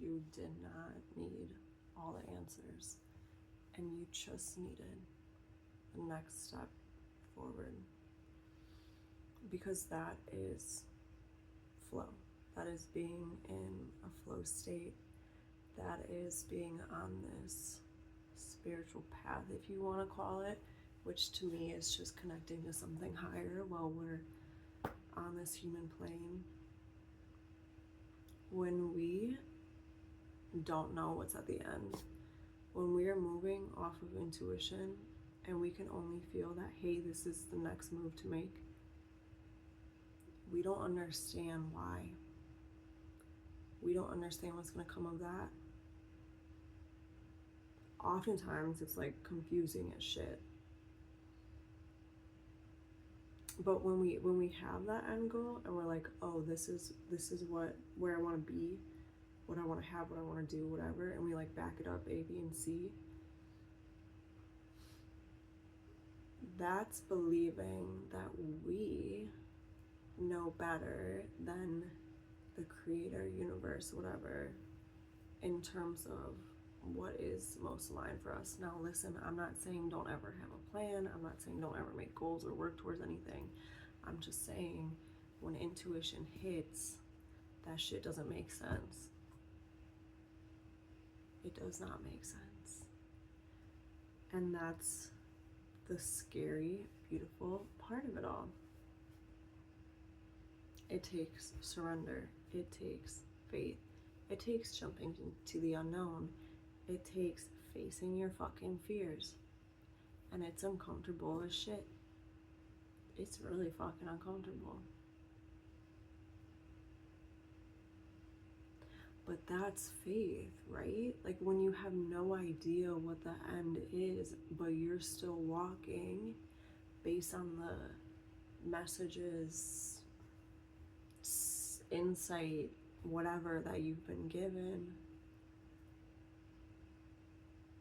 you did not need all the answers, and you just needed the next step forward. Because that is flow. That is being in a flow state. That is being on this spiritual path, if you want to call it, which to me is just connecting to something higher while we're on this human plane. When we don't know what's at the end, when we are moving off of intuition and we can only feel that, hey, this is the next move to make, we don't understand why. We don't understand what's going to come of that. Oftentimes it's like confusing as shit. But when we have that end goal and we're like, oh, this is where I want to be, what I want to have, what I want to do, whatever, and we like back it up, A, B, and C, that's believing that we know better than the creator, universe, whatever, in terms of what is most aligned for us. Now listen, I'm not saying don't ever have a plan. I'm not saying don't ever make goals or work towards anything. I'm just saying when intuition hits, that shit doesn't make sense. It does not make sense. And that's the scary, beautiful part of it all. It takes surrender. It takes faith. It takes jumping into the unknown. It takes facing your fucking fears. And it's uncomfortable as shit. It's really fucking uncomfortable. But that's faith, right? Like when you have no idea what the end is, but you're still walking based on the messages, insight, whatever that you've been given.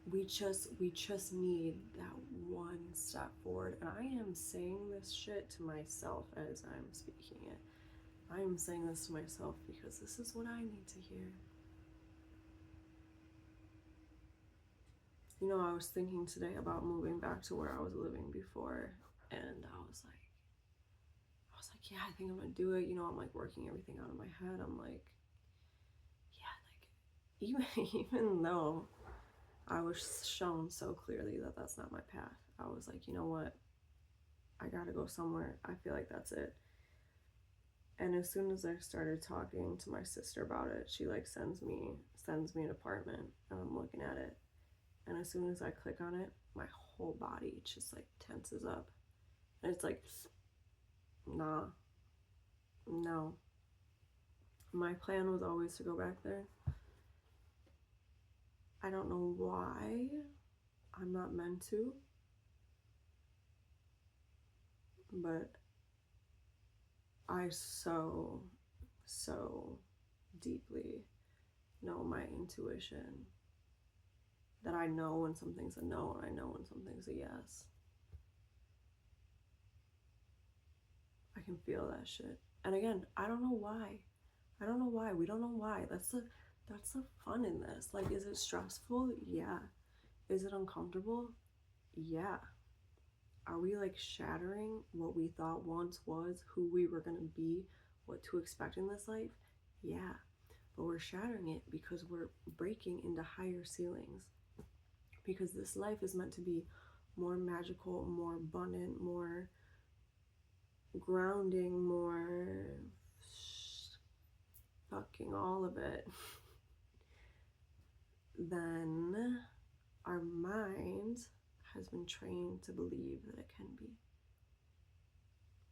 We just need that one step forward. And I am saying this shit to myself as I'm speaking it. I am saying this to myself because this is what I need to hear. You know, I was thinking today about moving back to where I was living before, and I was like, yeah, I think I'm gonna do it. You know, I'm like working everything out of my head. I'm like, yeah, like even though I was shown so clearly that that's not my path, I was like, you know what? I gotta go somewhere. I feel like that's it. And as soon as I started talking to my sister about it, she like sends me an apartment, and I'm looking at it. And as soon as I click on it, my whole body just like tenses up. And it's like, nah, no. My plan was always to go back there. I don't know why I'm not meant to, but I so deeply know my intuition that I know when something's a no and I know when something's a yes. I can feel that shit. And again, I don't know why. We don't know why. That's the fun in this. Like, is it stressful? Yeah. Is it uncomfortable? Yeah. Are we like shattering what we thought once was, who we were gonna be, what to expect in this life? Yeah. But we're shattering it because we're breaking into higher ceilings. Because this life is meant to be more magical, more abundant, more grounding, more fucking all of it, then our mind has been trained to believe that it can be.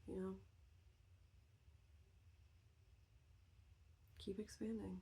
You know? Keep expanding.